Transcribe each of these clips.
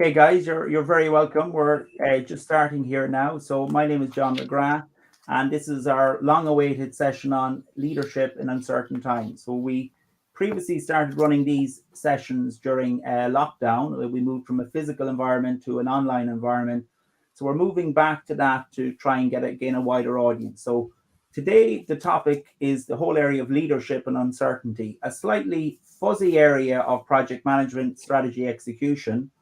Okay, guys, you're very welcome. We're just starting here now. So my name is John McGrath, and this is our long-awaited session on leadership in uncertain times. So we previously started running these sessions during lockdown. We moved from a physical environment to an online environment. So we're moving back to that to try and gain a wider audience. So today the topic is the whole area of leadership and uncertainty, a slightly fuzzy area of project management, strategy execution.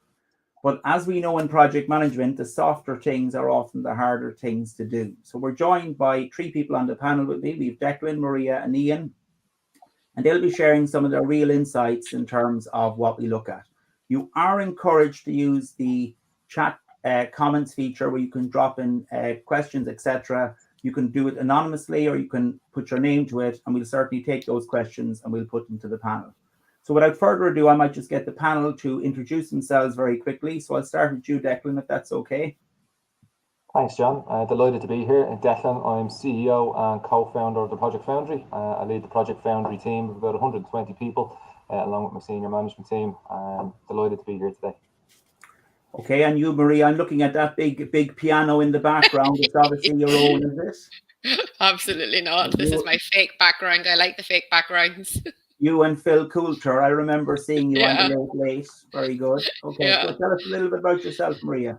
But as we know in project management, the softer things are often the harder things to do. So we're joined by three people on the panel with me. We have Declan, Maria, and Ian, and they'll be sharing some of their real insights in terms of what we look at. You are encouraged to use the chat comments feature where you can drop in questions, etc. You can do it anonymously or you can put your name to it, and we'll certainly take those questions and we'll put them to the panel. So without further ado, I might just get the panel to introduce themselves very quickly. So I'll start with you, Declan, if that's okay. Thanks, John. Delighted to be here. Declan, I'm CEO and co-founder of the Project Foundry. I lead the Project Foundry team of about 120 people, along with my senior management team. Delighted to be here today. Okay, and you, Marie, I'm looking at that big piano in the background. It's obviously your own, is it? Absolutely not. This is my fake background. I like the fake backgrounds. You and Phil Coulter. I remember seeing you on the late. Very good. Okay, so tell us a little bit about yourself, Maria.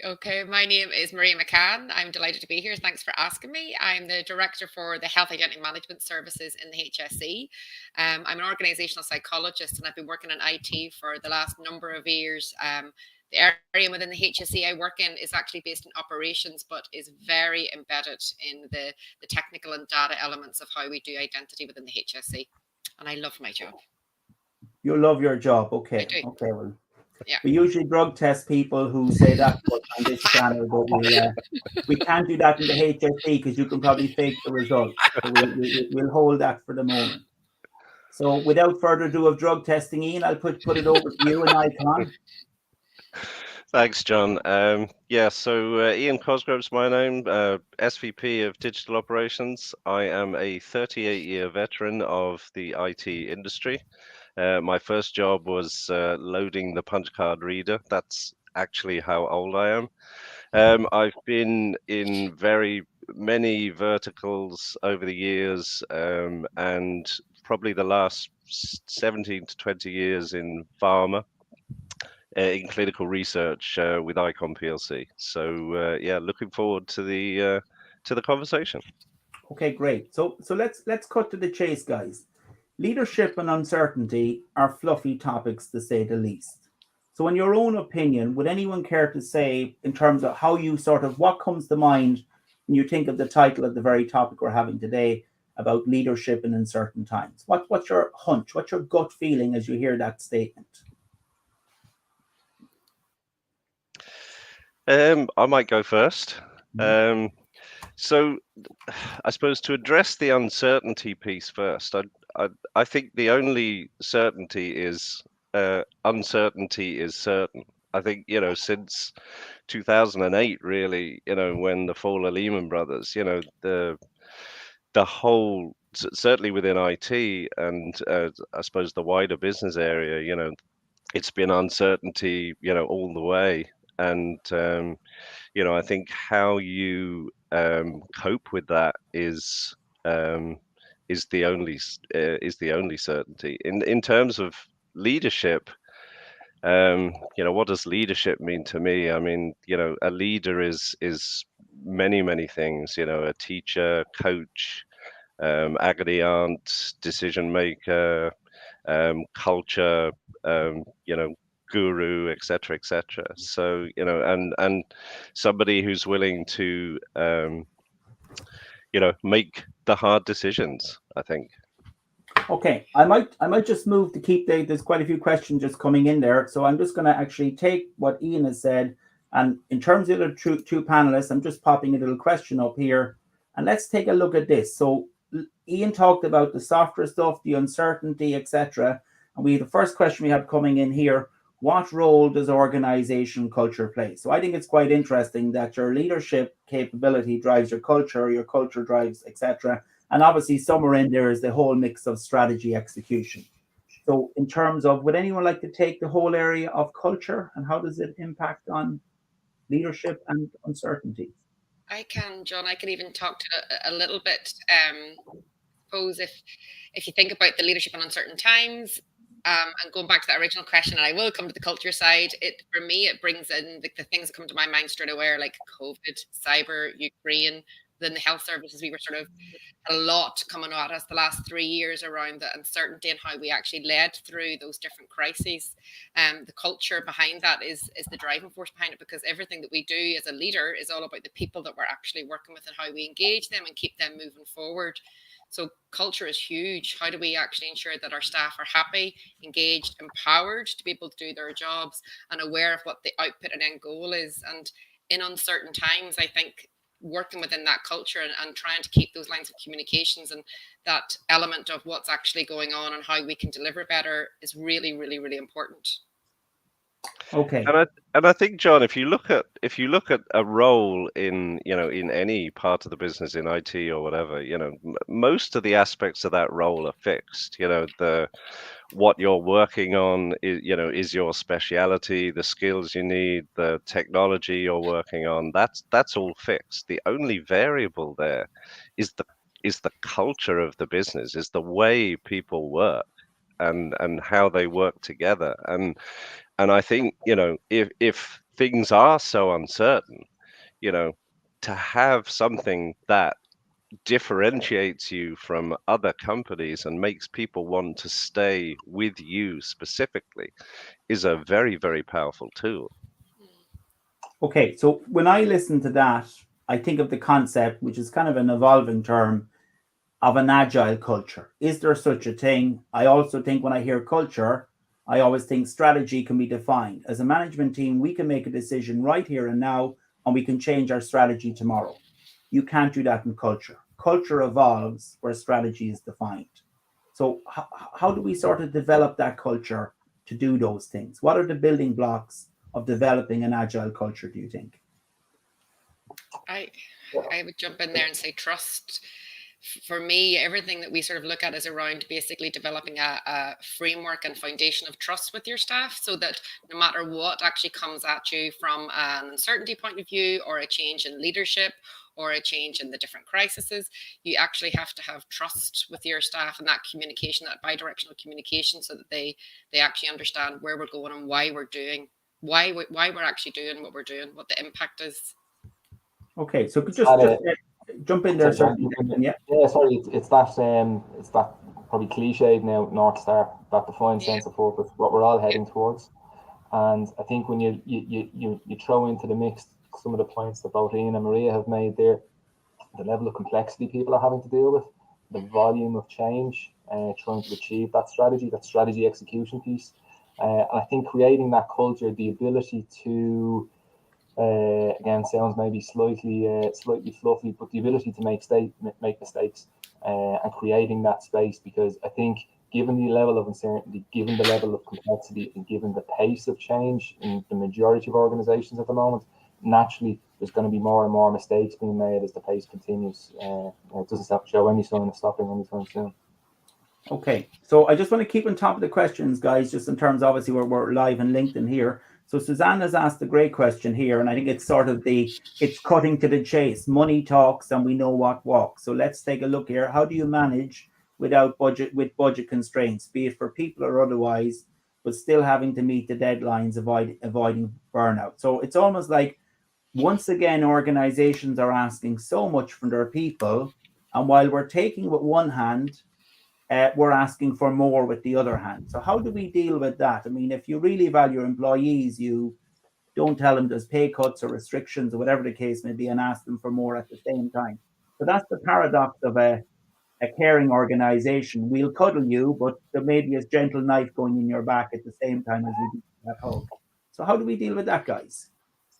Okay, my name is Maria McCann. I'm delighted to be here. Thanks for asking me. I'm the director for the Health Identity Management Services in the HSE. I'm an organisational psychologist and I've been working in IT for the last number of years. The area within the HSE I work in is actually based in operations, but is very embedded in the technical and data elements of how we do identity within the HSE. And I love my job. You love your job, okay. I do. Okay, well, yeah. We usually drug test people who say that on this channel, but we can't do that in the HSE because you can probably fake the results. So we'll hold that for the moment. So without further ado of drug testing, Ian, I'll put it over to you and Icon. Thanks, John. So Ian Cosgrove's my name, SVP of Digital Operations. I am a 38-year veteran of the IT industry. My first job was loading the punch card reader. That's actually how old I am. I've been in very many verticals over the years, and probably the last 17 to 20 years in pharma. In clinical research with Icon PLC. So looking forward to the conversation. Okay, great. So let's cut to the chase, guys. Leadership and uncertainty are fluffy topics, to say the least. So in your own opinion, would anyone care to say, in terms of how you what comes to mind when you think of the title of the very topic we're having today about leadership in uncertain times? What's your hunch? What's your gut feeling as you hear that statement? I might go first. So I suppose to address the uncertainty piece first, I think the only certainty is uncertainty is certain. I think, since 2008, really, when the fall of Lehman Brothers, the whole, certainly within IT and I suppose the wider business area, it's been uncertainty, all the way. And, I think how you cope with that is the only certainty. In terms of leadership, what does leadership mean to me? I mean, a leader is many things. A teacher, coach, agony aunt, decision maker, culture, guru, etc., etc. So and somebody who's willing to make the hard decisions, I think. Okay, I might just move to keep there's quite a few questions just coming in there, so I'm just going to actually take what Ian has said, and in terms of the two panelists, I'm just popping a little question up here, and let's take a look at this. So Ian talked about the softer stuff, the uncertainty, etc., and the first question we have coming in here: what role does organization culture play? So I think it's quite interesting that your leadership capability drives your culture drives, etc. And obviously somewhere in there is the whole mix of strategy execution. So in terms of, would anyone like to take the whole area of culture and how does it impact on leadership and uncertainty? I can, John. I can even talk to a little bit. Suppose if you think about the leadership in uncertain times, and going back to that original question, and I will come to the culture side. It for me, it brings in the things that come to my mind straight away, are like COVID, cyber, Ukraine. Then the health services, we were sort of a lot coming at us the last 3 years around the uncertainty and how we actually led through those different crises. The culture behind that is the driving force behind it, because everything that we do as a leader is all about the people that we're actually working with and how we engage them and keep them moving forward. So culture is huge. How do we actually ensure that our staff are happy, engaged, empowered to be able to do their jobs and aware of what the output and end goal is? And in uncertain times, I think working within that culture and trying to keep those lines of communications and that element of what's actually going on and how we can deliver better is really, really, really important. Okay. And I think, John, if you look at a role in in any part of the business, in IT or whatever, most of the aspects of that role are fixed. What you're working on is your speciality, the skills you need, the technology you're working on. That's all fixed. The only variable there is the culture of the business, is the way people work and how they work together. And I think, if things are so uncertain, to have something that differentiates you from other companies and makes people want to stay with you specifically is a very, very powerful tool. Okay, so when I listen to that, I think of the concept, which is kind of an evolving term, of an agile culture. Is there such a thing? I also think when I hear culture, I always think strategy can be defined. As a management team, we can make a decision right here and now, and we can change our strategy tomorrow. You can't do that in culture. Culture evolves where strategy is defined. So how do we sort of develop that culture to do those things? What are the building blocks of developing an agile culture, do you think? I would jump in there and say trust. For me, everything that we sort of look at is around basically developing a framework and foundation of trust with your staff, so that no matter what actually comes at you from an uncertainty point of view, or a change in leadership, or a change in the different crises, you actually have to have trust with your staff, and that communication, that bi-directional communication, so that they actually understand where we're going and why we're actually doing what we're doing, what the impact is. Okay, so just jump in there. Sorry, sorry, it's that probably cliched now, North Star, that defined sense of purpose, what we're all heading towards. And I think when you throw into the mix some of the points that both Ian and Maria have made there, the level of complexity people are having to deal with, the volume of change, trying to achieve that strategy execution piece. And I think creating that culture, the ability to, again, sounds maybe slightly fluffy, but the ability to make mistakes, and creating that space, because I think given the level of uncertainty, given the level of complexity, and given the pace of change in the majority of organizations at the moment, naturally there's going to be more and more mistakes being made as the pace continues. It doesn't show any sign of stopping anytime soon. Okay, so I just want to keep on top of the questions, guys, just in terms, obviously, we're live and LinkedIn here. So Suzanne has asked a great question here, and I think it's sort of it's cutting to the chase. Money talks and we know what walks. So let's take a look here. How do you manage with budget constraints, be it for people or otherwise, but still having to meet the deadlines, avoiding burnout? So it's almost like, once again, organizations are asking so much from their people, and while we're taking with one hand, we're asking for more with the other hand. So how do we deal with that? I mean, if you really value your employees, you don't tell them there's pay cuts or restrictions or whatever the case may be, and ask them for more at the same time. So that's the paradox of a caring organization. We'll cuddle you, but there may be a gentle knife going in your back at the same time as we do that hug. So how do we deal with that, guys?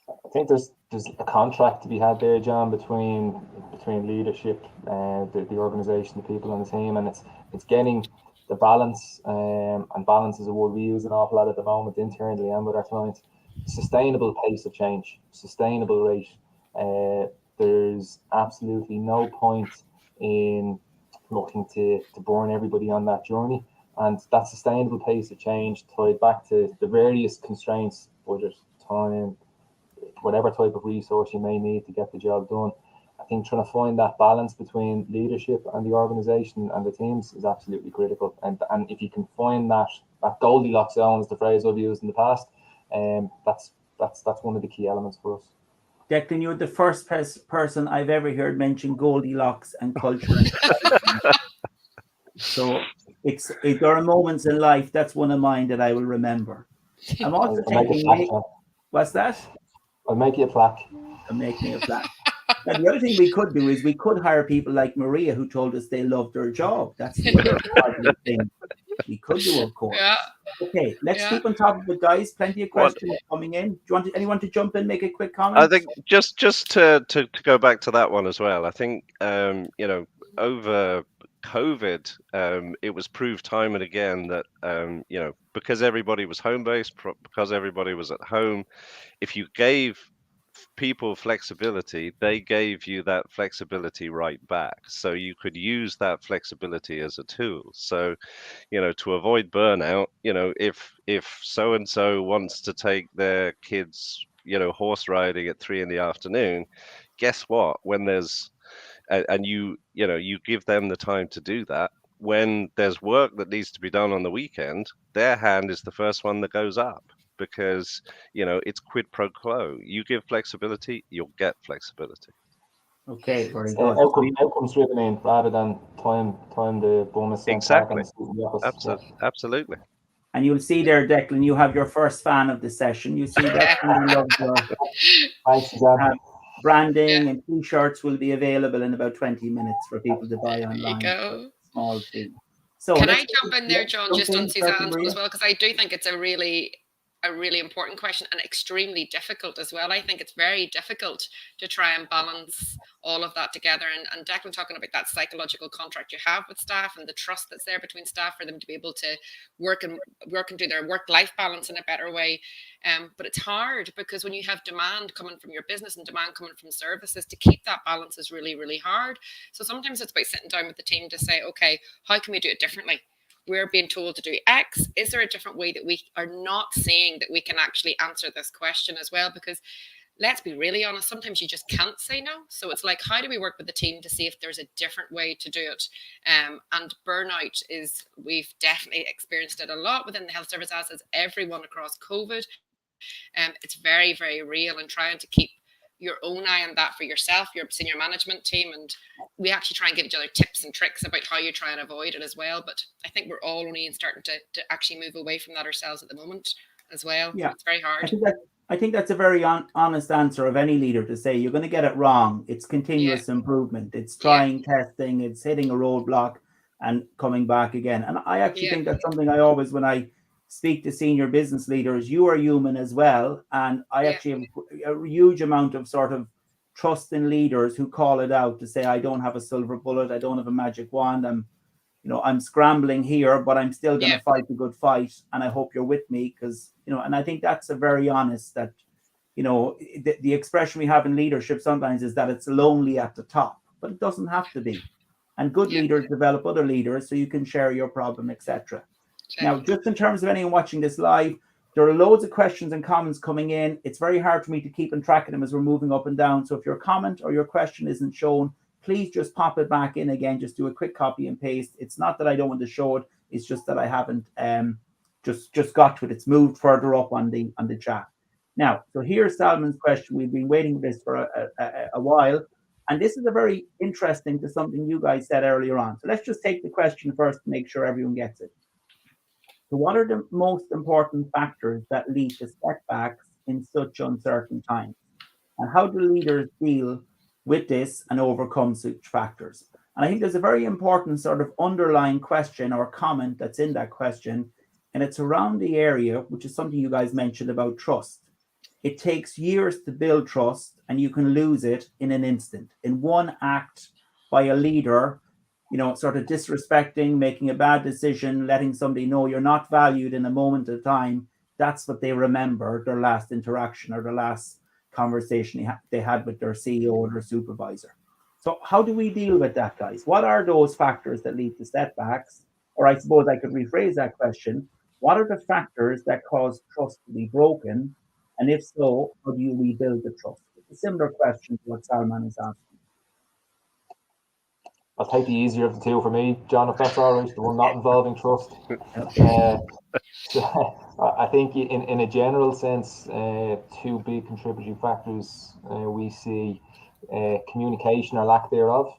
I think there's a contract to be had there, John, between leadership, the organisation, the people on the team, and it's getting the balance, and balance is a word we use an awful lot at the moment internally and with our clients. Sustainable pace of change, sustainable rate. There's absolutely no point in looking to burn everybody on that journey. And that sustainable pace of change tied back to the various constraints, budget, time, whatever type of resource you may need to get the job done. I think trying to find that balance between leadership and the organisation and the teams is absolutely critical. And if you can find that Goldilocks zone, is the phrase I've used in the past, that's one of the key elements for us. Declan, you're the first person I've ever heard mention Goldilocks and culture. So there are moments in life, that's one of mine that I will remember. I'm also thinking, what's that? I'll make you a plaque. I'll make me a plaque. Now, the other thing we could do is we could hire people like Maria who told us they loved their job. That's the other positive thing we could do, of course. Yeah. Okay, let's keep on top of it, guys. Plenty of questions coming in. Do you want anyone to jump in, make a quick comment? I think just to go back to that one as well. I think over COVID, it was proved time and again that because everybody was home based, because everybody was at home, if you gave people flexibility, they gave you that flexibility right back. So you could use that flexibility as a tool. So, to avoid burnout, if so and so wants to take their kids, horse riding at 3 p.m, guess what? When there's and you give them the time to do that. When there's work that needs to be done on the weekend, their hand is the first one that goes up. Because it's quid pro quo. You give flexibility, you'll get flexibility. Okay, very good. Outcomes driven in rather than time the bonus. Exactly. Absolutely. And you'll see there, Declan, you have your first fan of the session. You see that branding and T-shirts will be available in about 20 minutes for people to buy online. There you go. Small fee. So can I jump in there, John, just on Suzanne's as well? Because I do think it's a really important question and extremely difficult as well. I think it's very difficult to try and balance all of that together. And Declan talking about that psychological contract you have with staff and the trust that's there between staff for them to be able to work and do their work-life balance in a better way. But it's hard because when you have demand coming from your business and demand coming from services, to keep that balance is really, really hard. So sometimes it's about sitting down with the team to say, okay, how can we do it differently? We're being told to do X. Is there a different way that we are not seeing that we can actually answer this question as well? Because let's be really honest, sometimes you just can't say no. So it's like, how do we work with the team to see if there's a different way to do it? And burnout we've definitely experienced it a lot within the health service as everyone across COVID. It's very, very real, and trying to keep your own eye on that for yourself, your senior management team, and we actually try and give each other tips and tricks about how you try and avoid it as well. But I think we're all only starting to actually move away from that ourselves at the moment as well. Yeah, it's very hard. I think that's a very honest answer of any leader to say you're going to get it wrong. It's continuous improvement. It's trying, testing, it's hitting a roadblock and coming back again. And I actually think that's something I always, when I speak to senior business leaders, you are human as well. And I actually have a huge amount of sort of trust in leaders who call it out to say, I don't have a silver bullet. I don't have a magic wand. I'm scrambling here, but I'm still going to fight a good fight. And I hope you're with me because, and I think that's a very honest that, the expression we have in leadership sometimes is that it's lonely at the top, but it doesn't have to be. And good leaders develop other leaders so you can share your problem, etc. Now, just in terms of anyone watching this live, there are loads of questions and comments coming in. It's very hard for me to keep on track of them as we're moving up and down. So if your comment or your question isn't shown, please just pop it back in again. Just do a quick copy and paste. It's not that I don't want to show it. It's just that I haven't just got to it. It's moved further up on the chat. Now, so here's Salman's question. We've been waiting for this for a while. And this is a very interesting to something you guys said earlier on. So let's just take the question first to make sure everyone gets it. So what are the most important factors that lead to setbacks in such uncertain times? And how do leaders deal with this and overcome such factors? And I think there's a very important sort of underlying question or comment that's in that question. And it's around the area, which is something you guys mentioned about trust. It takes years to build trust and you can lose it in an instant. In one act by a leader, sort of disrespecting, making a bad decision, letting somebody know you're not valued in a moment of time, that's what they remember, their last interaction or their last conversation they had with their CEO or their supervisor. So how do we deal with that, guys? What are those factors that lead to setbacks? Or I suppose I could rephrase that question. What are the factors that cause trust to be broken? And if so, how do you rebuild the trust? It's a similar question to what Salman is asking. I'll take the easier of the two for me, John, if that's all right, the one not involving trust. Okay. So I think in a general sense, two big contributing factors we see communication or lack thereof,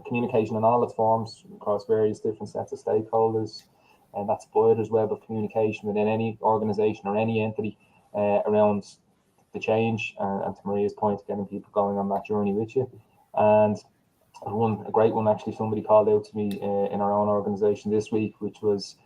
communication in all its forms across various different sets of stakeholders, and that's Spider's web of communication within any organization or any entity around the change, and to Maria's point, getting people going on that journey with you. And a great one actually somebody called out to me in our own organization this week, which was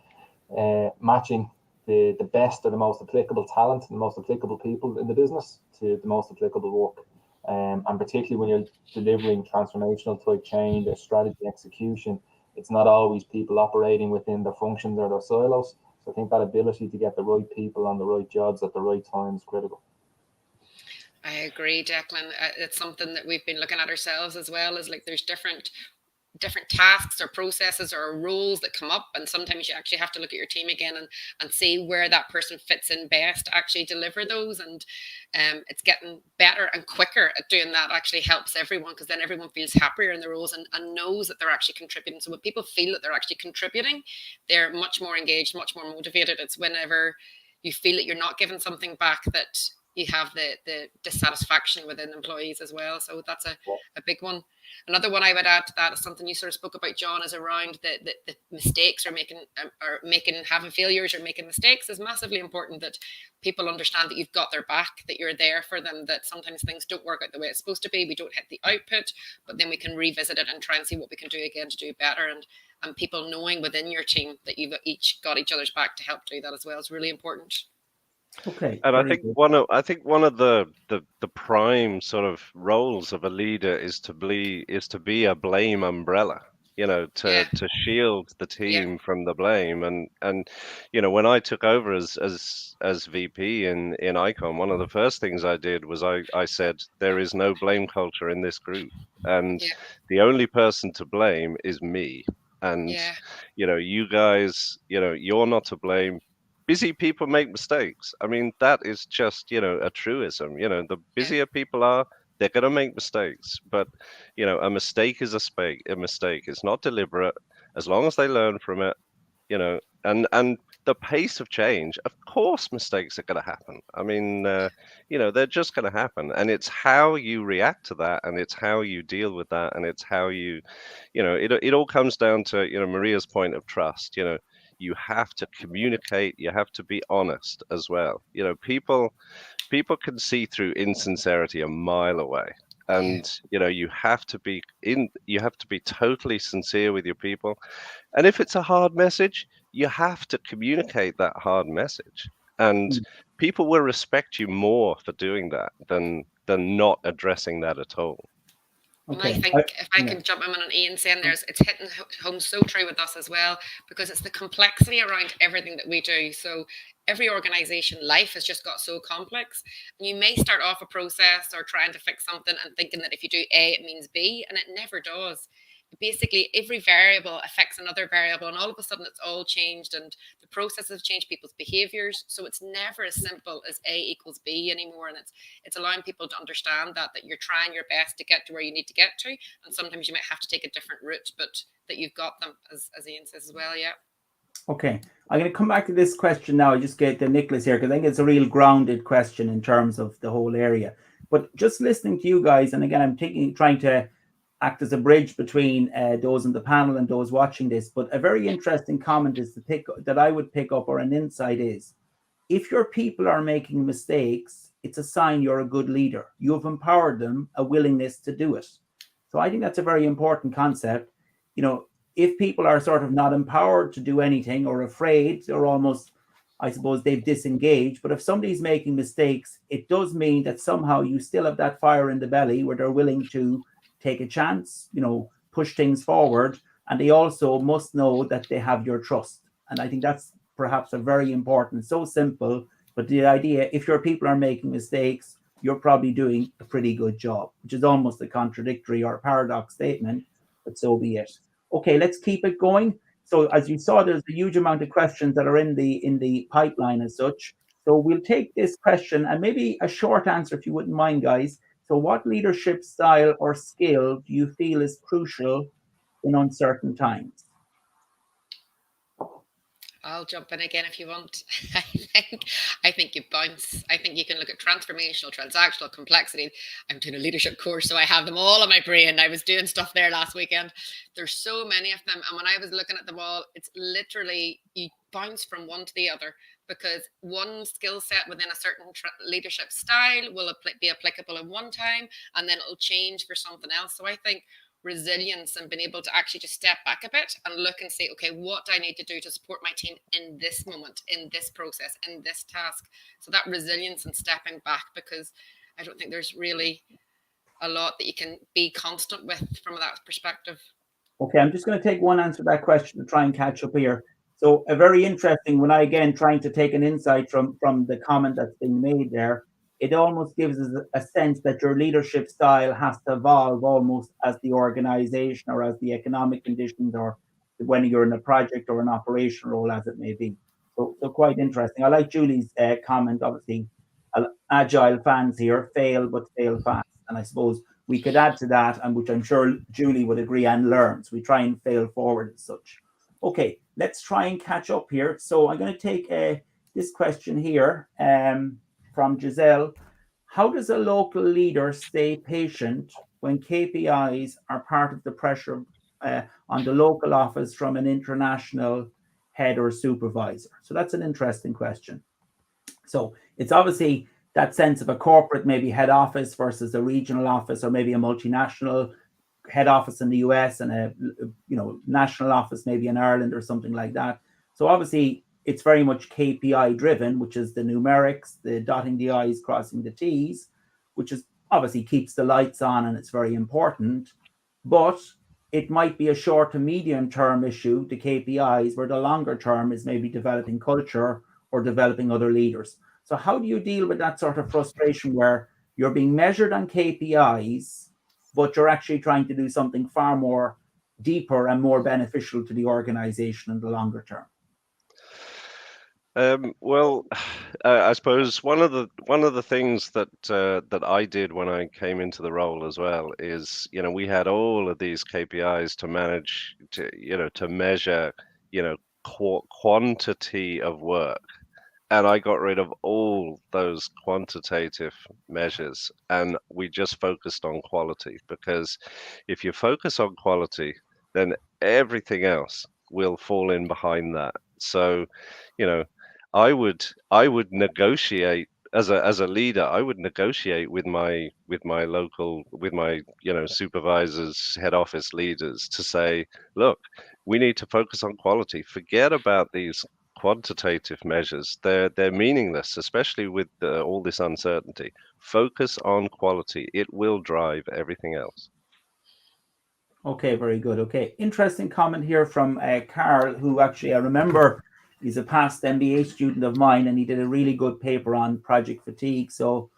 matching the best or the most applicable talent and the most applicable people in the business to the most applicable work. And particularly when you're delivering transformational type change or strategy execution, it's not always people operating within their functions or their silos. So I think that ability to get the right people on the right jobs at the right time is critical. I agree, Declan. It's something that we've been looking at ourselves as well. Is like there's different tasks or processes or roles that come up, and sometimes you actually have to look at your team again and see where that person fits in best to actually deliver those. And it's getting better and quicker at doing that. Actually helps everyone, because then everyone feels happier in their roles and knows that they're actually contributing. So when people feel that they're actually contributing, they're much more engaged, much more motivated. It's whenever you feel that you're not giving something back that you have the dissatisfaction within employees as well. So that's a big one. Another one I would add to that is something you sort of spoke about, John, is around the mistakes or having failures or making mistakes is massively important, that people understand that you've got their back, that you're there for them, that sometimes things don't work out the way it's supposed to be. We don't hit the output, but then we can revisit it and try and see what we can do again to do better. And people knowing within your team that you've each got each other's back to help do that as well is really important. Okay. And I think one of the prime sort of roles of a leader is to be a blame umbrella, to shield the team from the blame. And when I took over as VP in ICON, one of the first things I did was I said there is no blame culture in this group, and the only person to blame is me. And you guys, you're not to blame. Busy people make mistakes. I mean, that is just, a truism. The busier people are, they're going to make mistakes. But, a mistake is a mistake. It's not deliberate. As long as they learn from it, and the pace of change, of course, mistakes are going to happen. I mean, they're just going to happen. And it's how you react to that, and it's how you deal with that, and it's how you, it all comes down to, Maria's point of trust. You have to communicate, you have to be honest as well. People can see through insincerity a mile away. And you have to be totally sincere with your people. And if it's a hard message, you have to communicate that hard message. And people will respect you more for doing that than not addressing that at all. Okay. And I think if I can jump in on Ian saying it's hitting home so true with us as well, because it's the complexity around everything that we do. So every organization life has just got so complex. And you may start off a process or trying to fix something and thinking that if you do A, it means B, and it never does. Basically, every variable affects another variable, and all of a sudden it's all changed, and the processes have changed people's behaviors. So it's never as simple as A equals B anymore. And it's allowing people to understand that you're trying your best to get to where you need to get to, and sometimes you might have to take a different route, but that you've got them, as Ian says as well. Okay, I'm going to come back to this question now. I just get to Nicholas here, because I think it's a real grounded question in terms of the whole area. But just listening to you guys, and again, I'm trying to act as a bridge between those in the panel and those watching this. But a very interesting comment is that I would pick up, or an insight is, if your people are making mistakes, it's a sign you're a good leader. You have empowered them, a willingness to do it. So I think that's a very important concept. If people are sort of not empowered to do anything, or afraid, or almost, I suppose, they've disengaged. But if somebody's making mistakes, it does mean that somehow you still have that fire in the belly where they're willing to take a chance, push things forward. And they also must know that they have your trust. And I think that's perhaps a very important, so simple, but the idea, if your people are making mistakes, you're probably doing a pretty good job, which is almost a contradictory or paradox statement, but so be it. Okay, let's keep it going. So as you saw, there's a huge amount of questions that are in the pipeline as such. So we'll take this question and maybe a short answer if you wouldn't mind, guys. So what leadership style or skill do you feel is crucial in uncertain times? I'll jump in again if you want. I think you bounce. I think you can look at transformational, transactional, complexity. I'm doing a leadership course, so I have them all on my brain. I was doing stuff there last weekend. There's so many of them, and when I was looking at them all, it's literally you bounce from one to the other, because one skill set within a certain leadership style will be applicable in one time, and then it'll change for something else. So I think resilience and being able to actually just step back a bit and look and say, okay, what do I need to do to support my team in this moment, in this process, in this task? So that resilience and stepping back, because I don't think there's really a lot that you can be constant with from that perspective. Okay, I'm just going to take one answer to that question to try and catch up here. So a very interesting, when I again trying to take an insight from the comment that's being made there, it almost gives us a sense that your leadership style has to evolve almost as the organization or as the economic conditions, or when you're in a project or an operational role, as it may be. So quite interesting. I like Julie's comment, obviously, agile fans here, fail, but fail fast. And I suppose we could add to that, and which I'm sure Julie would agree, and learn. So we try and fail forward as such. Okay, let's try and catch up here. So I'm going to take this question here from Giselle. How does a local leader stay patient when KPIs are part of the pressure on the local office from an international head or supervisor? So that's an interesting question. So it's obviously that sense of a corporate, maybe head office versus a regional office, or maybe a multinational head office in the US and a national office maybe in Ireland or something like that. So obviously it's very much KPI driven, which is the numerics, the dotting the I's, crossing the T's, which is obviously keeps the lights on and it's very important. But it might be a short to medium term issue, the KPIs, where the longer term is maybe developing culture or developing other leaders. So how do you deal with that sort of frustration where you're being measured on KPIs, but you're actually trying to do something far more deeper and more beneficial to the organization in the longer term? Well, I suppose one of the things that that I did when I came into the role as well is, we had all of these KPIs to manage, to measure, quantity of work. And I got rid of all those quantitative measures, and we just focused on quality, because if you focus on quality, then everything else will fall in behind that. So, I would negotiate as a leader. I would negotiate with my local, with my supervisors, head office leaders, to say, look, we need to focus on quality. Forget about these quantitative measures. They're meaningless, especially with all this uncertainty. Focus on quality. It will drive everything else. Okay, very good. Okay, interesting comment here from Carl, who actually I remember he's a past MBA student of mine, and he did a really good paper on project fatigue. So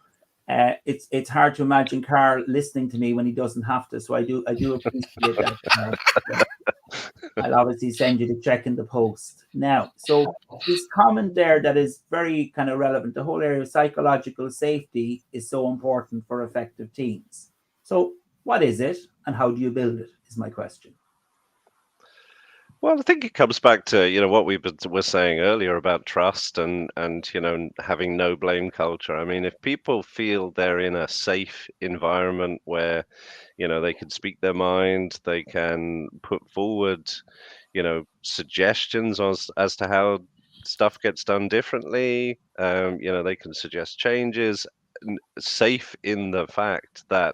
it's hard to imagine Carl listening to me when he doesn't have to. So I do appreciate that. I'll obviously send you the check in the post. Now, so this comment there that is very kind of relevant, the whole area of psychological safety is so important for effective teams. So what is it and how do you build it is my question. Well, I think it comes back to, what we were saying earlier about trust and having no blame culture. I mean, if people feel they're in a safe environment where, they can speak their mind, they can put forward, suggestions as to how stuff gets done differently, they can suggest changes, safe in the fact that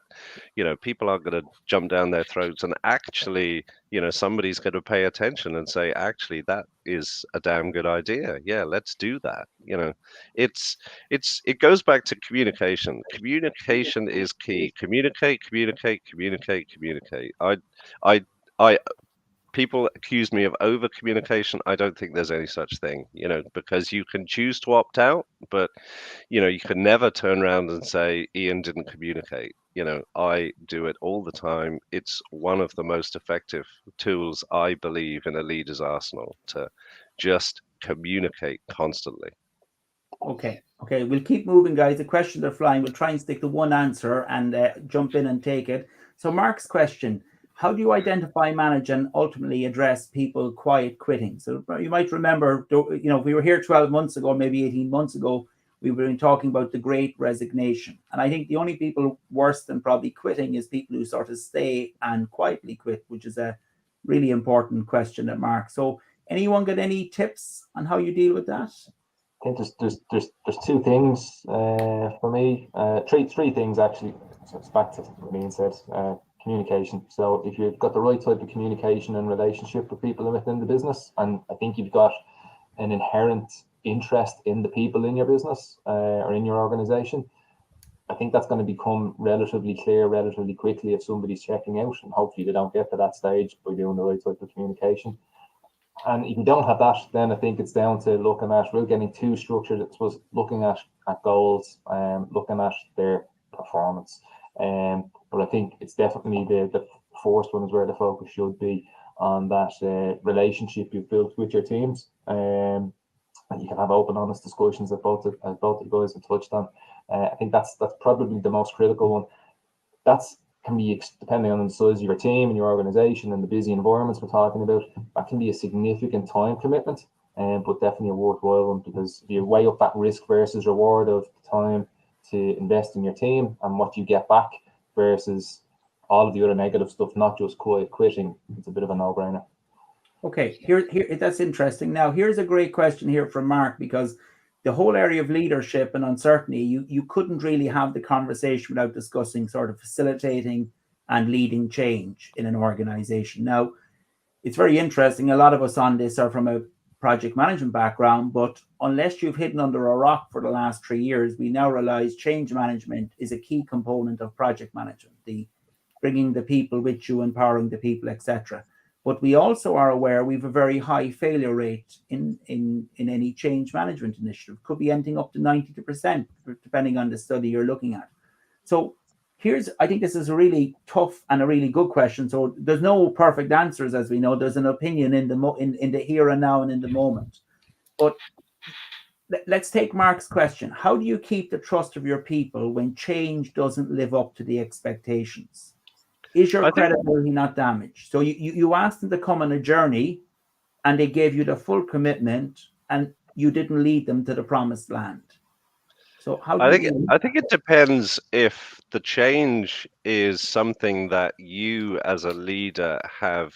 people are going to jump down their throats, and actually somebody's going to pay attention and say, actually, that is a damn good idea, yeah, let's do that. It goes back to communication. Communication is key. Communicate. I people accuse me of over communication. I don't think there's any such thing, because you can choose to opt out, but you can never turn around and say Ian didn't communicate. I do it all the time. It's one of the most effective tools, I believe, in a leader's arsenal to just communicate constantly. Okay, we'll keep moving, guys. The questions are flying. We'll try and stick to one answer and jump in and take it. So Mark's question: how do you identify, manage, and ultimately address people quiet quitting? So you might remember, if we were here 12 months ago, maybe 18 months ago, we were talking about the Great Resignation. And I think the only people worse than probably quitting is people who sort of stay and quietly quit, which is a really important question at Mark. So anyone got any tips on how you deal with that? I think there's two things for me, three things actually. So it's back to what Ian said, communication. So if you've got the right type of communication and relationship with people within the business, and I think you've got an inherent interest in the people in your business or in your organization, I think that's going to become relatively clear relatively quickly if somebody's checking out, and hopefully they don't get to that stage by doing the right type of communication. And if you don't have that, then I think it's down to looking at, we're getting too structured, I suppose, looking at goals, looking at their performance. But I think it's definitely the first one is where the focus should be on that relationship you've built with your teams. And you can have open, honest discussions that both the guys have touched on. I think that's probably the most critical one. That's can be, depending on the size of your team and your organization and the busy environments we're talking about, that can be a significant time commitment, but definitely a worthwhile one, because if you weigh up that risk versus reward of the time to invest in your team and what you get back versus all of the other negative stuff, not just quitting, it's a bit of a no-brainer. Okay, here that's interesting. Now, here's a great question here from Mark, because the whole area of leadership and uncertainty, you couldn't really have the conversation without discussing sort of facilitating and leading change in an organization. Now, it's very interesting. A lot of us on this are from a project management background, but unless you've hidden under a rock for the last 3 years, we now realize change management is a key component of project management, the bringing the people with you, empowering the people, etc. But we also are aware we have a very high failure rate in any change management initiative. Could be anything up to 90%, depending on the study you're looking at. So I think this is a really tough and a really good question. So there's no perfect answers, as we know. There's an opinion in the here and now and in the moment. But let's take Mark's question. How do you keep the trust of your people when change doesn't live up to the expectations? Is your credibility not damaged? So you asked them to come on a journey and they gave you the full commitment and you didn't lead them to the promised land. So I think it depends if the change is something that you as a leader have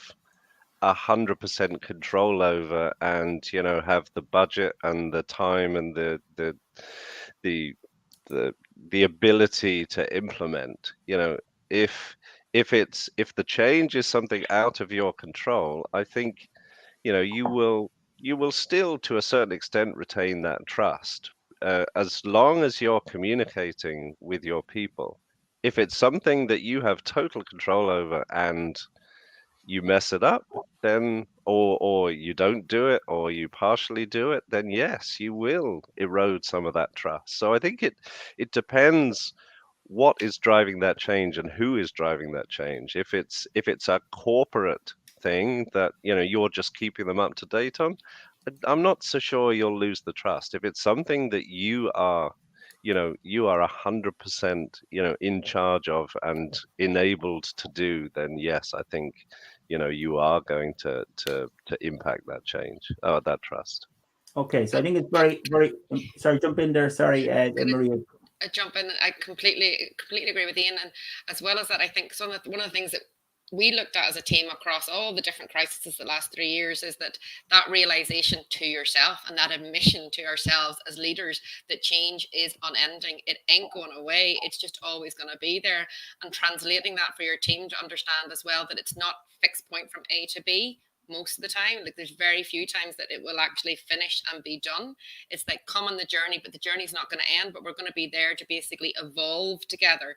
100% control over, and have the budget and the time and the ability to implement. If the change is something out of your control, I think you will still to a certain extent retain that trust, as long as you're communicating with your people. If it's something that you have total control over and you mess it up, then or you don't do it, or you partially do it, then yes, you will erode some of that trust. So I think it depends what is driving that change and who is driving that change. If it's a corporate thing that you're just keeping them up to date on, I'm not so sure you'll lose the trust. If it's something that you are 100% in charge of and enabled to do, then yes, I think you are going to impact that change, that trust. Okay, so I think it's very, very. Sorry, jump in there. Sorry, Maria. Jump in. I completely agree with Ian, and as well as that, I think one of the things that we looked at as a team across all the different crises the last 3 years is that realization to yourself and that admission to ourselves as leaders that change is unending. It ain't going away. It's just always going to be there. And translating that for your team to understand as well that it's not fixed point from A to B. Most of the time, like there's very few times that it will actually finish and be done. It's like come on the journey, but the journey's not going to end, but we're going to be there to basically evolve together.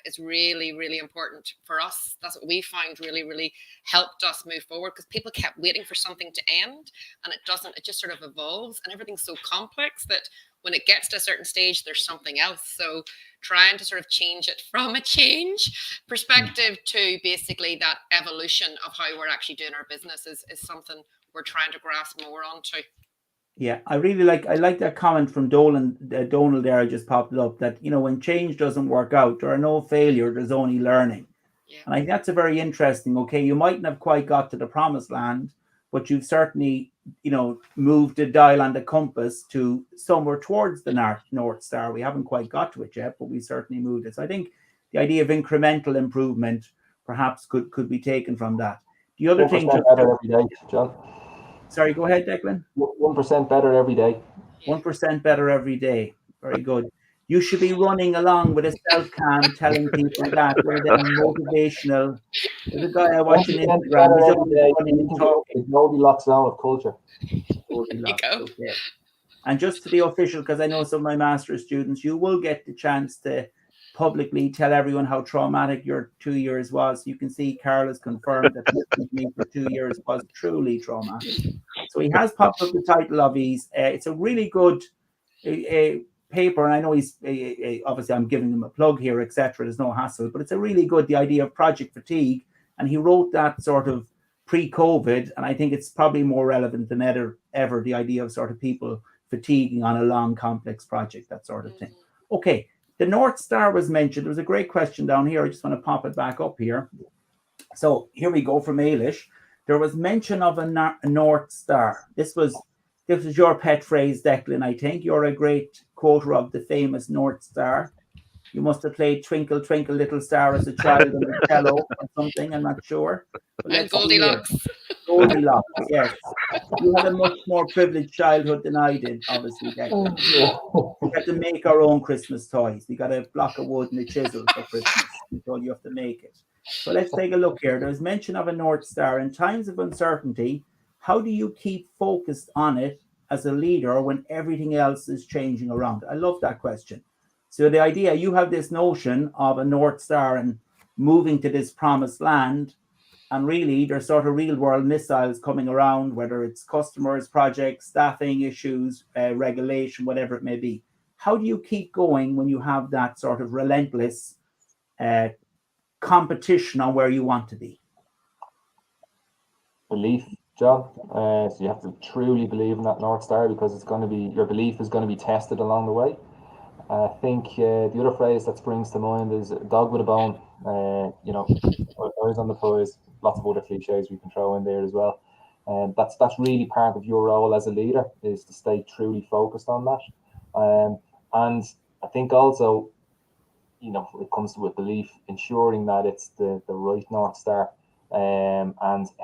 It's really, really important for us. That's what we found really helped us move forward, because people kept waiting for something to end and it doesn't. It just sort of evolves, and everything's so complex that when it gets to a certain stage, there's something else. So trying to sort of change it from a change perspective to basically that evolution of how we're actually doing our business is something we're trying to grasp more onto. Yeah, I like that comment from Donald there. I just popped it up that, you know, when change doesn't work out, there are no failure, there's only learning. Yeah. And I think that's a very interesting. Okay, you mightn't have quite got to the promised land, but you've certainly, you know, moved the dial on the compass to somewhere towards the North Star. We haven't quite got to it yet, but we certainly moved it. So I think the idea of incremental improvement perhaps could be taken from that. The other thing, better every day, John. Sorry, go ahead, Declan. 1% better every day. 1% better every day. Very good. You should be running along with a self-cam telling people that, rather than motivational. There's a guy I watch on Instagram. He's always running and talking. Goldilocks zone of culture. Okay. And just to be official, because I know some of my master's students, you will get the chance to publicly tell everyone how traumatic your 2 years was. You can see Carl has confirmed that listening to me for 2 years was truly traumatic. So he has popped up the title of his. It's a really good paper, and I know he's obviously I'm giving him a plug here, etc. There's no hassle, but it's a really good, the idea of project fatigue, and he wrote that sort of pre-COVID, and I think it's probably more relevant than ever the idea of sort of people fatiguing on a long, complex project, that sort of thing. Okay. The North Star was mentioned. There was a great question down here. I just want to pop it back up here. So here we go from Ailish. There was mention of a North Star. This was your pet phrase, Declan, I think. You're a great quoter of the famous North Star. You must have played Twinkle, Twinkle, Little Star as a child on the cello or something. I'm not sure. And Goldilocks. Goldilocks, yes. You had a much more privileged childhood than I did, obviously, Declan. We had to make our own Christmas toys. We got a block of wood and a chisel for Christmas. We told you have to make it. So let's take a look here. There's mention of a North Star. In times of uncertainty, how do you keep focused on it as a leader when everything else is changing around? I love that question. So the idea, you have this notion of a North Star and moving to this promised land, and really there's sort of real world missiles coming around, whether it's customers, projects, staffing issues, regulation, whatever it may be. How do you keep going when you have that sort of relentless competition on where you want to be? Belief, John. So you have to truly believe in that North Star, because it's going to be, your belief is going to be tested along the way. I think the other phrase that springs to mind is a dog with a bone. You know, eyes on the prize. Lots of other cliches we can throw in there as well. And that's really part of your role as a leader, is to stay truly focused on that. And I think also, you know, when it comes to belief, ensuring that it's the right North Star, and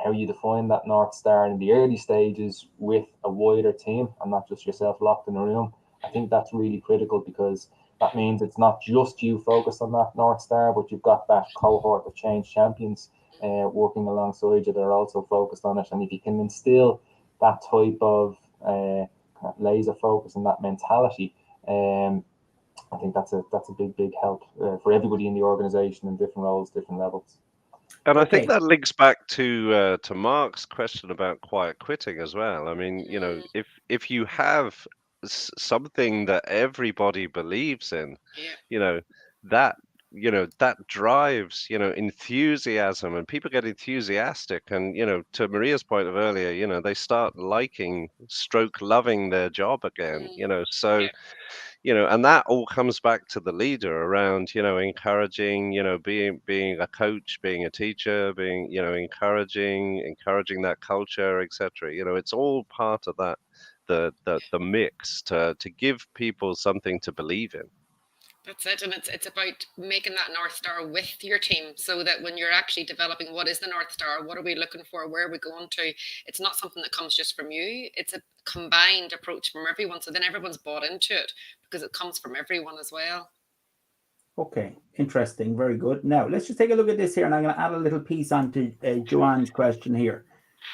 how you define that North Star in the early stages with a wider team and not just yourself locked in a room. I think that's really critical, because that means it's not just you focused on that North Star, but you've got that cohort of change champions working alongside you that are also focused on it. And if you can instill that type of laser focus and that mentality, I think that's a big help for everybody in the organization in different roles, different levels. And I think that links back to Mark's question about quiet quitting as well. I mean, you know, if you have something that everybody believes in, you know, that drives, you know, enthusiasm, and people get enthusiastic, and, you know, to Maria's point of earlier, you know, they start loving their job again, you know. So you know, and that all comes back to the leader around, you know, encouraging, you know, being a coach, being a teacher, being, you know, encouraging that culture, etc. You know, it's all part of that, the mix to give people something to believe in. That's it. And it's about making that North Star with your team, so that when you're actually developing what is the North Star, what are we looking for, where are we going to, it's not something that comes just from you. It's a combined approach from everyone. So then everyone's bought into it because it comes from everyone as well. Okay, interesting. Very good. Now, let's just take a look at this here, and I'm going to add a little piece onto Joanne's question here.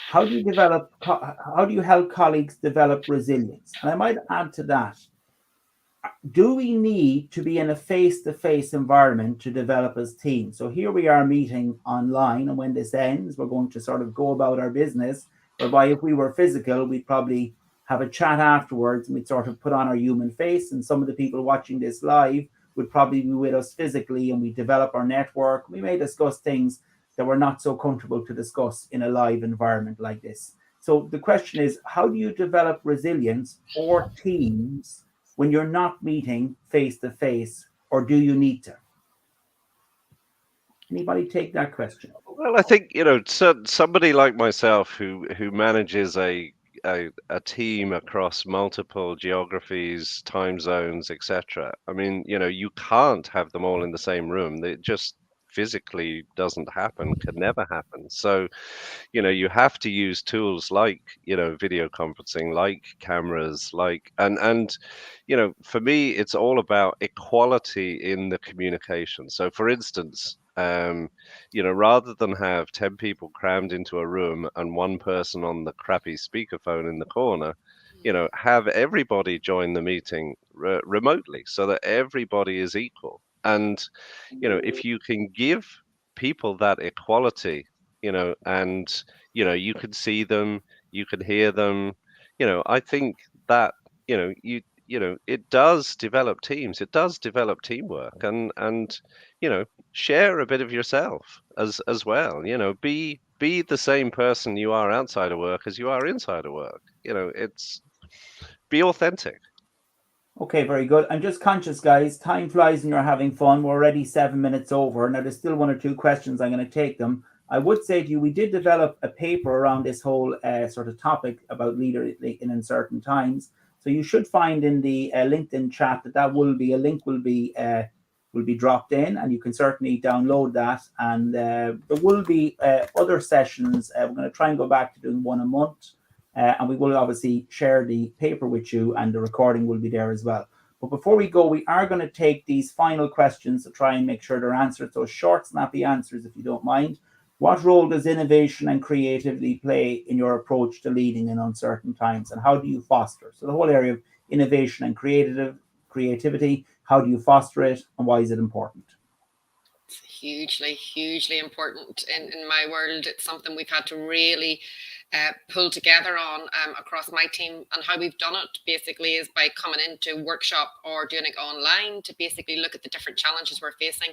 How do you help colleagues develop resilience? And I might add to that, do we need to be in a face-to-face environment to develop as teams? So here we are meeting online, and when this ends, we're going to sort of go about our business, whereby if we were physical, we'd probably have a chat afterwards, and we'd sort of put on our human face, and some of the people watching this live would probably be with us physically, and we develop our network. We may discuss things that we're not so comfortable to discuss in a live environment like this. So the question is, how do you develop resilience or teams when you're not meeting face to face, or do you need to? Anybody take that question? Well, I think, somebody like myself who manages a team across multiple geographies, time zones, etc. I mean, you can't have them all in the same room. It just physically doesn't happen, can never happen. So, you have to use tools like, video conferencing, like cameras, and for me, it's all about equality in the communication. So, for instance, rather than have 10 people crammed into a room and one person on the crappy speakerphone in the corner, have everybody join the meeting remotely so that everybody is equal. And, if you can give people that equality, and, you can see them, you can hear them, I think that, it does develop teams, it does develop teamwork, and, share a bit of yourself as well. Be the same person you are outside of work as you are inside of work. It's be authentic. Okay, very good. I'm just conscious, guys, time flies when you're having fun. We're already 7 minutes over. Now, there's still one or two questions. I'm going to take them. I would say to you, we did develop a paper around this whole sort of topic about leadership in uncertain times. So you should find in the LinkedIn chat that will be a link will be dropped in, and you can certainly download that. And there will be other sessions. We're going to try and go back to doing one a month. And we will obviously share the paper with you, and the recording will be there as well. But before we go, we are going to take these final questions to try and make sure they're answered. So short, snappy answers, if you don't mind. What role does innovation and creativity play in your approach to leading in uncertain times, and how do you foster? So the whole area of innovation and creativity, how do you foster it, and why is it important? It's hugely important in my world. It's something we've had to really pull together on across my team, and how we've done it basically is by coming into workshop or doing it online to basically look at the different challenges we're facing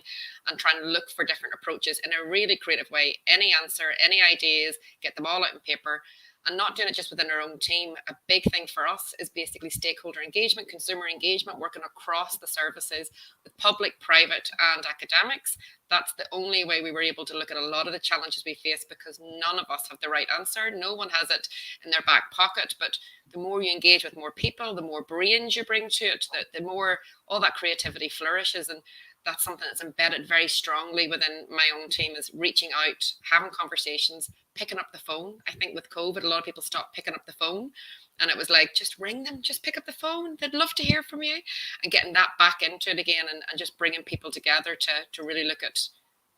and trying to look for different approaches in a really creative way. Any answer, any ideas, get them all out on paper, and not doing it just within our own team. A big thing for us is basically stakeholder engagement, consumer engagement, working across the services with public, private, and academics. That's the only way we were able to look at a lot of the challenges we face, because none of us have the right answer. No one has it in their back pocket. But the more you engage with more people, the more brains you bring to it, the more all that creativity flourishes. And that's something that's embedded very strongly within my own team, is reaching out, having conversations, picking up the phone. I think with COVID, a lot of people stopped picking up the phone, and it was like, just ring them, just pick up the phone. They'd love to hear from you, and getting that back into it again, and just bringing people together to really look at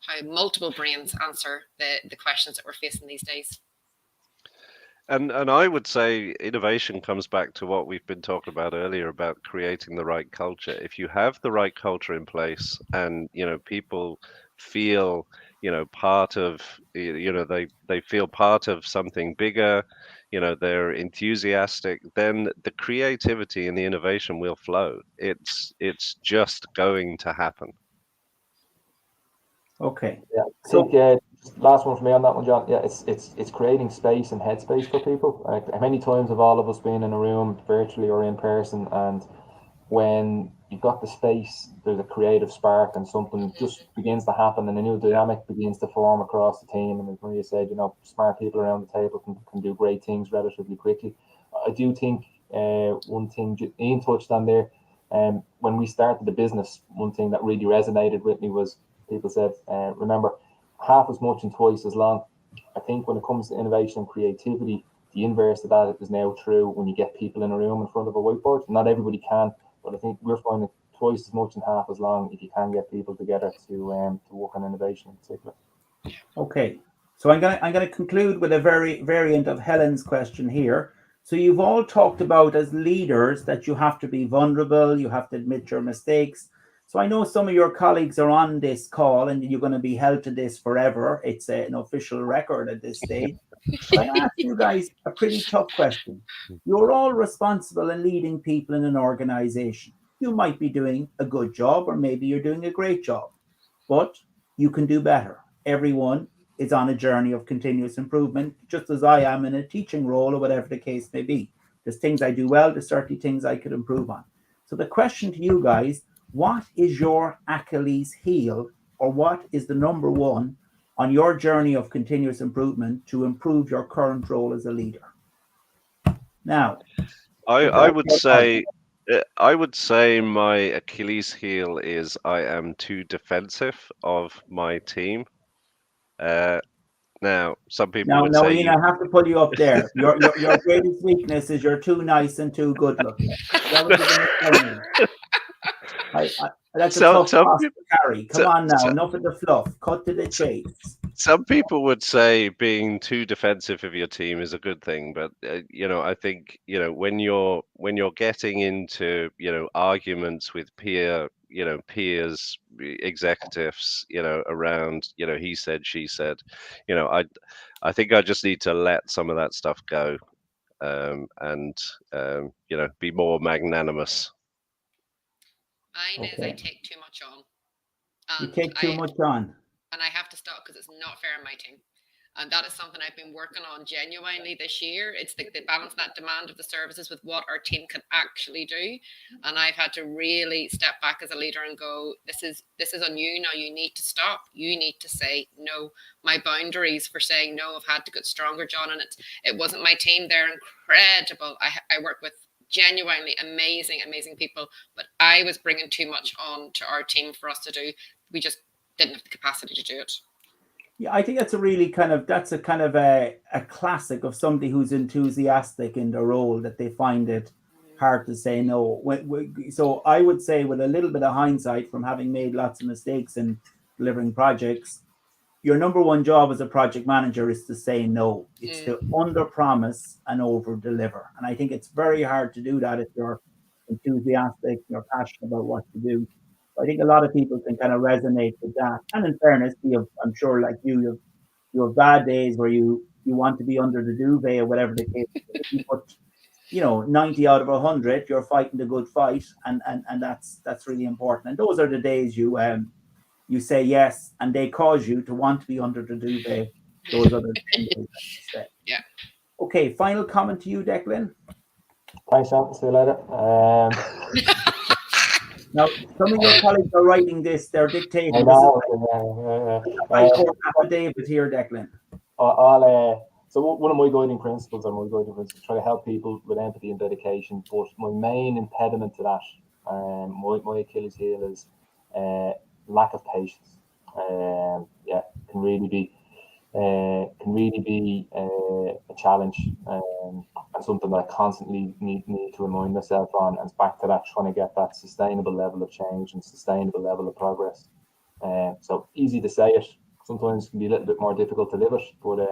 how multiple brains answer the questions that we're facing these days. And I would say innovation comes back to what we've been talking about earlier about creating the right culture. If you have the right culture in place, and people feel part of they feel part of something bigger, they're enthusiastic, then the creativity and the innovation will flow. It's just going to happen. Okay. Yeah. I think last one for me on that one, John. Yeah, it's creating space and headspace for people. Like, how many times have all of us been in a room, virtually or in person, and when you've got the space, there's a creative spark, and something just begins to happen, and a new dynamic begins to form across the team. And as Maria said, smart people around the table can do great things relatively quickly. I do think one thing Ian touched on there, when we started the business, one thing that really resonated with me was people said, remember, half as much and twice as long. I think when it comes to innovation and creativity, the inverse of that is now true when you get people in a room in front of a whiteboard. Not everybody can, but I think we're finding twice as much and half as long if you can get people together to work on innovation in particular. Okay, so I'm gonna conclude with a variant of Helen's question here. So you've all talked about, as leaders, that you have to be vulnerable, you have to admit your mistakes. So I know some of your colleagues are on this call and you're going to be held to this forever. It's an official record at this stage. But I ask you guys a pretty tough question. You're all responsible in leading people in an organization. You might be doing a good job, or maybe you're doing a great job, but you can do better. Everyone is on a journey of continuous improvement, just as I am in a teaching role or whatever the case may be. There's things I do well, there's certainly things I could improve on. So the question to you guys, what is your Achilles heel, or what is the number one on your journey of continuous improvement to improve your current role as a leader? Now, I would say my Achilles heel is I am too defensive of my team. Now, some people would say, Ian, I have to pull you up there. Your greatest weakness is you're too nice and too good looking. That was that's a tough cross to carry. Come on now, enough of the fluff. Cut to the chase. Some people would say being too defensive of your team is a good thing, but I think when you're getting into arguments with peers, executives, around he said, she said, I think I just need to let some of that stuff go, and be more magnanimous. Mine is I take too much on. You take too much on. And I have to stop because it's not fair on my team. And that is something I've been working on genuinely this year. It's the balance that demand of the services with what our team can actually do. And I've had to really step back as a leader and go, this is on you now. You need to stop. You need to say no. My boundaries for saying no have had to get stronger, John. And it wasn't my team. They're incredible. I work with genuinely amazing people, but I was bringing too much on to our team for us to do. We just didn't have the capacity to do it. Yeah, I think that's a kind of a classic of somebody who's enthusiastic in their role, that they find it hard to say no. So I would say, with a little bit of hindsight from having made lots of mistakes in delivering projects, your number one job as a project manager is to say no. It's to under promise and over deliver. And I think it's very hard to do that if you're enthusiastic, you're passionate about what you do. I think a lot of people can kind of resonate with that. And in fairness, I'm sure, like you have bad days where you want to be under the duvet or whatever the case is. You put 90 out of 100, you're fighting the good fight, and that's really important. And those are the days you say yes, and they cause you to want to be under the duvet. Those are the days. Yeah. Okay, final comment to you, Declan. Thanks, John. See you later. Now, some of your colleagues are writing this. They're dictating. I know. David here, Declan. So one of my guiding principles try to help people with empathy and dedication. But my main impediment to that, my Achilles heel, is lack of patience. Can really be a challenge, and something that I constantly need to remind myself on. And it's back to that, trying to get that sustainable level of change and sustainable level of progress. So easy to say it, sometimes it can be a little bit more difficult to live it, but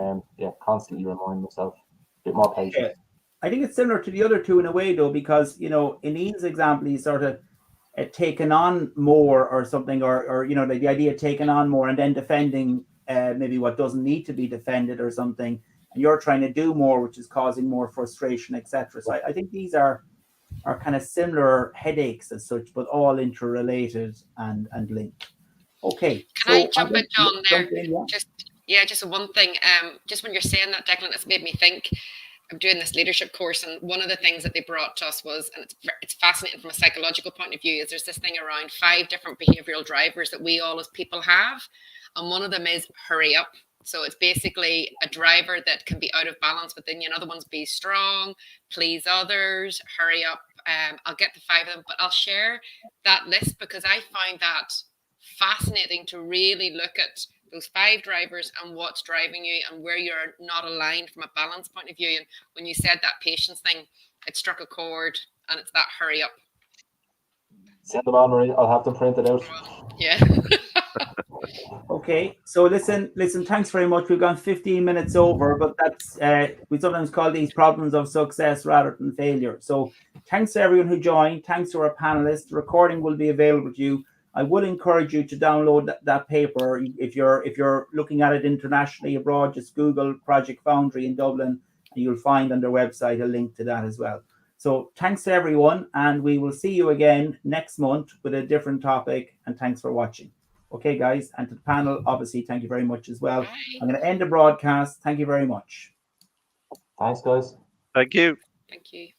constantly remind myself a bit more patience. Yeah. I think it's similar to the other two in a way, though, because in Ian's example, he's sort of taken on more or something, or the idea of taking on more and then defending maybe what doesn't need to be defended or something, and you're trying to do more, which is causing more frustration, etc. So I think these are kind of similar headaches as such, but all interrelated and linked. Okay. Can I jump in, John, there? Yeah. Just one thing. Just when you're saying that, Declan, it's made me think. I'm doing this leadership course, and one of the things that they brought to us was, and it's fascinating from a psychological point of view, is there's this thing around 5 different behavioral drivers that we all as people have. And one of them is hurry up. So it's basically a driver that can be out of balance, but then another one's be strong, please others, hurry up. I'll get the 5 of them, but I'll share that list because I find that fascinating to really look at those 5 drivers and what's driving you and where you're not aligned from a balance point of view. And when you said that patience thing, it struck a chord, and it's that hurry up. Send them on, Marie. I'll have them printed out. Yeah. Okay, so listen, thanks very much. We've gone 15 minutes over, but that's we sometimes call these problems of success rather than failure. So thanks to everyone who joined. Thanks to our panelists. The recording will be available to you I would encourage you to download that paper. If you're looking at it internationally abroad, just Google Project Foundry in Dublin, and you'll find on their website a link to that as well. So thanks to everyone, and we will see you again next month with a different topic, and thanks for watching. Okay, guys, and to the panel, obviously, thank you very much as well. Bye. I'm going to end the broadcast. Thank you very much. Thanks, guys. Thank you. Thank you.